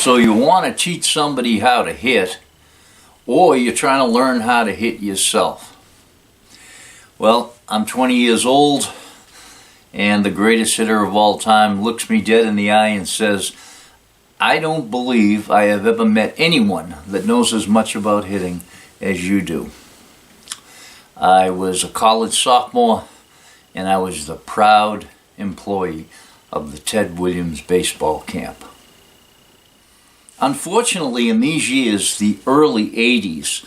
So you want to teach somebody how to hit, or you're trying to learn how to hit yourself. Well, I'm 20 years old, and the greatest hitter of all time looks me dead in the eye and says, I don't believe I have ever met anyone that knows as much about hitting as you do. I was a college sophomore, and I was the proud employee of the Ted Williams baseball camp. Unfortunately, in these years, the early 80s,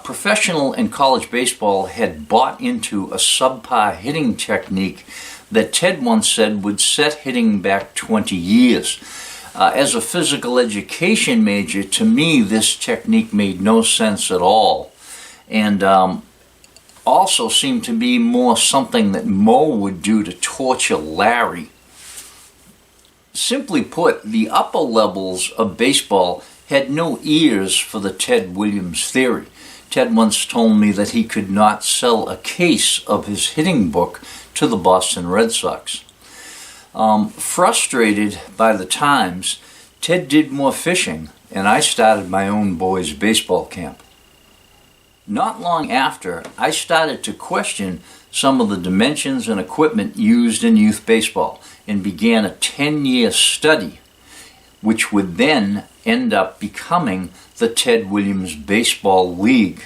professional and college baseball had bought into a subpar hitting technique that Ted once said would set hitting back 20 years. As a physical education major, to me, this technique made no sense at all, and also seemed to be more something that Mo would do to torture Larry. Simply put, the upper levels of baseball had no ears for the Ted Williams theory. Ted once told me that he could not sell a case of his hitting book to the Boston Red Sox. Frustrated by the times, Ted did more fishing, and I started my own boys' baseball camp. Not long after, I started to question some of the dimensions and equipment used in youth baseball and began a 10-year study, which would then end up becoming the Ted Williams Baseball League.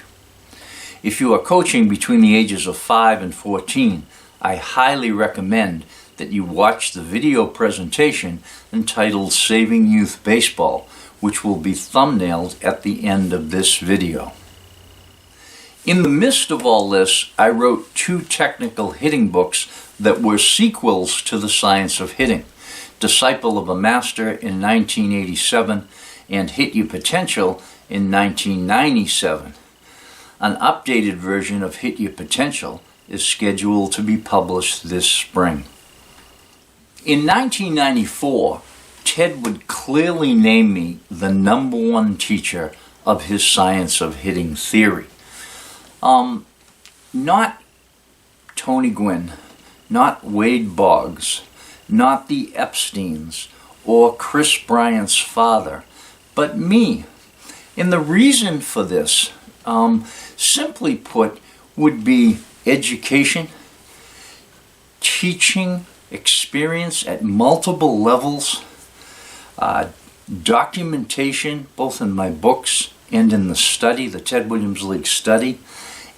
If you are coaching between the ages of 5 and 14, I highly recommend that you watch the video presentation entitled Saving Youth Baseball, which will be thumbnailed at the end of this video. In the midst of all this, I wrote 2 technical hitting books that were sequels to The Science of Hitting, Disciple of a Master in 1987 and Hit Your Potential in 1997. An updated version of Hit Your Potential is scheduled to be published this spring. In 1994, Ted would clearly name me the #1 teacher of his Science of Hitting theory. Not Tony Gwynn, not Wade Boggs, not the Epsteins, or Chris Bryant's father, but me. And the reason for this, simply put, would be education, teaching experience at multiple levels, documentation, both in my books and in the study, the Ted Williams League study,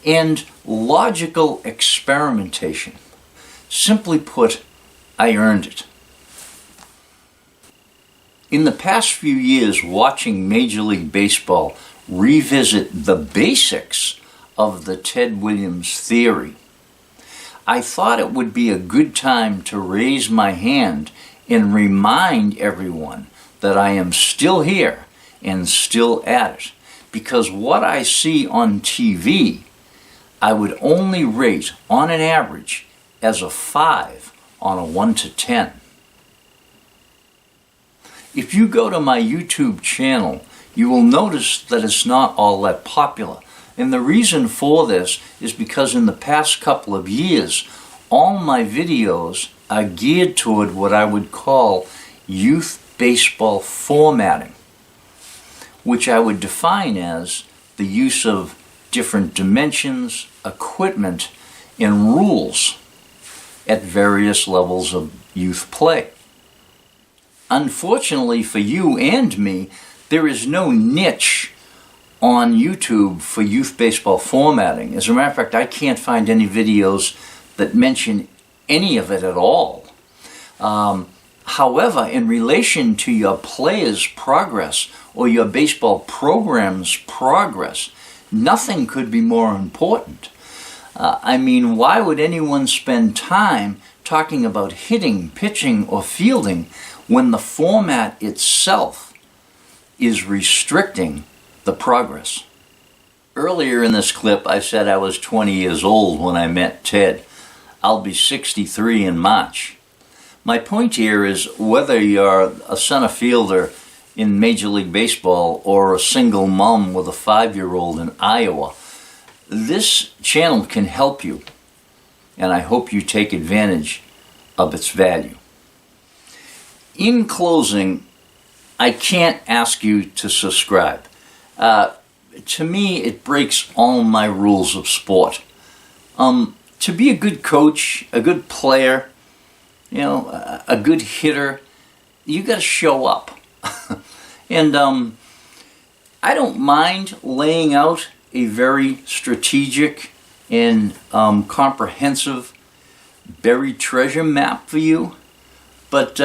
and logical experimentation. Simply put, I earned it. In the past few years, watching Major League Baseball revisit the basics of the Ted Williams theory, I thought it would be a good time to raise my hand and remind everyone that I am still here and still at it, because what I see on TV, I would only rate on an average as a 5 on a 1 to 10. If you go to my YouTube channel, you will notice that it's not all that popular. And the reason for this is because in the past couple of years, all my videos are geared toward what I would call youth baseball formatting, which I would define as the use of different dimensions, equipment, and rules at various levels of youth play. Unfortunately for you and me, there is no niche on YouTube for youth baseball formatting. As a matter of fact, I can't find any videos that mention any of it at all. However, in relation to your player's progress or your baseball program's progress, nothing could be more important. I mean, why would anyone spend time talking about hitting, pitching, or fielding when the format itself is restricting the progress? Earlier in this clip, I said I was 20 years old when I met Ted. I'll be 63 in March. My point here is whether you're a center fielder in Major League Baseball or a single mom with a 5-year-old in Iowa, this channel can help you, and I hope you take advantage of its value. In closing, I can't ask you to subscribe. To me, it breaks all my rules of sport. To be a good coach, a good player, a good hitter, you got to show up. And I don't mind laying out a very strategic and comprehensive buried treasure map for you, but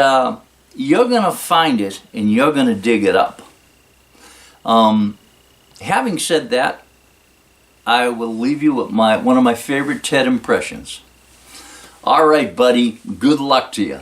you're going to find it and you're going to dig it up. Having said that, I will leave you with one of my favorite Ted impressions. All right, buddy, good luck to you.